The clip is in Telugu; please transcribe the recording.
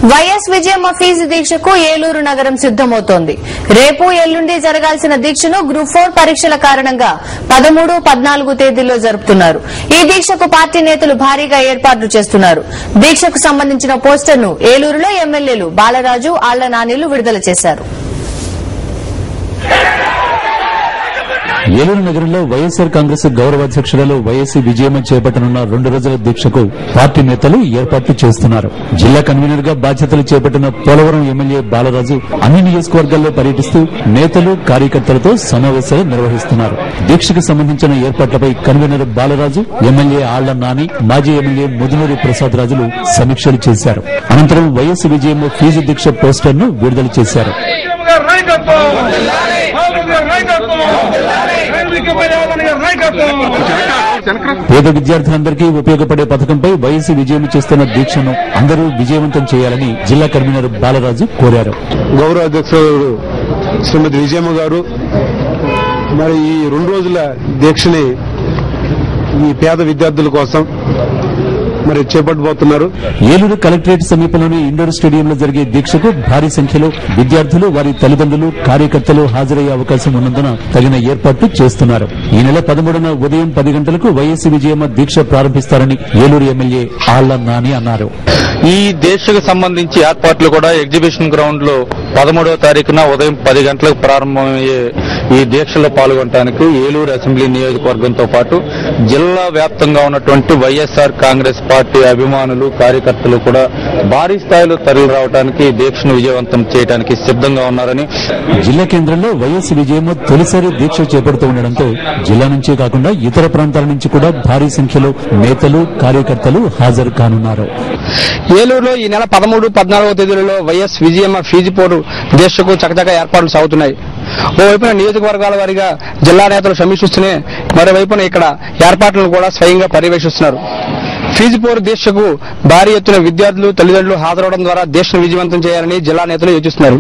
వైఎస్ విజయమ్మ ఫీజు దీక్షకు ఏలూరు నగరం సిద్దమవుతోంది. రేపు ఎల్లుండి జరగాల్సిన దీక్షను గ్రూప్ 4 పరీక్షల కారణంగా 13, 14 తేదీల్లో జరుపుతున్నారు. ఈ దీక్షకు పార్టీ నేతలు భారీగా ఏర్పాట్లు చేస్తున్నారు. దీక్షకు సంబంధించిన పోస్టర్ను ఏలూరులో ఎమ్మెల్యేలు బాలరాజు, ఆళ్ల నానిలు విడుదల చేశారు. ఏలూరు నగరంలో వైఎస్సార్ కాంగ్రెస్ గౌరవాధ్యక్షురాలు వైఎస్ విజయమ్మ చేపట్టనున్న 2 రోజుల దీక్షకు పార్టీ నేతలు ఏర్పాట్లు చేస్తున్నారు. జిల్లా కన్వీనర్ గా బాధ్యతలు చేపట్టిన పోలవరం ఎమ్మెల్యే బాలరాజు అన్ని నియోజకవర్గాల్లో పర్యటిస్తూ నేతలు, కార్యకర్తలతో సమావేశాలు నిర్వహిస్తున్నారు. దీక్షకు సంబంధించిన ఏర్పాట్లపై కన్వీనర్ బాలరాజు, ఎమ్మెల్యే ఆళ్ల నాని, మాజీ ఎమ్మెల్యే ముదునూరి ప్రసాద్ రాజులు సమీక్షలు చేశారు. అనంతరం వైఎస్ విజయమ్మ ఫీజు దీక్ష పోస్టర్ను విడుదల చేశారు. పేద విద్యార్థులందరికీ ఉపయోగపడే పథకంపై వైఎస్ విజయం చేస్తున్న దీక్షను అందరూ విజయవంతం చేయాలని జిల్లా కన్వీనర్ బాలరాజు కోరారు. గౌరవ అధ్యక్షుడు శ్రీమతి విజయమ్మ గారు మరి ఈ 2 రోజుల దీక్షని ఈ పేద విద్యార్థుల కోసం మరి చేపట్టబోతున్నారు. ఏలూరు కలెక్టరేట్ సమీపంలోని ఇండోర్ స్టేడియంలో జరిగే దీక్షకు భారీ సంఖ్యలో విద్యార్థులు, వారి తల్లిదండ్రులు, కార్యకర్తలు హాజరయ్యే అవకాశం ఉన్నందున తగిన ఏర్పాట్లు చేస్తున్నారు. ఈ నెల 13న ఉదయం 10 గంటలకు వైఎస్ విజయమ్మ దీక్ష ప్రారంభిస్తారని ఏలూరు ఎమ్మెల్యే ఆళ్ల నాని అన్నారు. ఈ దీక్షకు సంబంధించి ఏర్పాట్లు కూడా ఎగ్జిబిషన్ గ్రౌండ్ లో 13వ తారీఖున ఉదయం 10 గంటలకు ప్రారంభమయ్యే ఈ దీక్షలో పాల్గొనడానికి ఏలూరు అసెంబ్లీ నియోజకవర్గంతో పాటు జిల్లా వ్యాప్తంగా ఉన్నటువంటి వైఎస్ఆర్ కాంగ్రెస్ పార్టీ అభిమానులు, కార్యకర్తలు కూడా భారీ స్థాయిలో తరలి రావడానికి దీక్షను విజయవంతం చేయడానికి సిద్దంగా ఉన్నారని జిల్లా కేంద్రంలో వైఎస్ విజయమ్మ తొలిసారి దీక్ష చేపడుతూ ఉండడంతో జిల్లా నుంచే కాకుండా ఇతర ప్రాంతాల నుంచి కూడా భారీ సంఖ్యలో నేతలు, కార్యకర్తలు హాజరు కానున్నారు. ఏలూరులో ఈ నెల 13, 14వ తేదీలలో వైఎస్ విజయమ్మ ఫీజు పోరు దీక్షకు చకచకా ఏర్పాట్లు సాగుతున్నాయి. ఓవైపున నియోజకవర్గాల వారీగా జిల్లా నేతలు సమీక్షిస్తూనే మరోవైపున ఇక్కడ ఏర్పాట్లను కూడా స్వయంగా పర్యవేక్షిస్తున్నారు. ఫీజు పోరు దీక్షకు భారీ ఎత్తున విద్యార్థులు, తల్లిదండ్రులు హాజరవడం ద్వారా దీక్షను విజయవంతం చేయాలని జిల్లా నేతలు యోచిస్తున్నారు.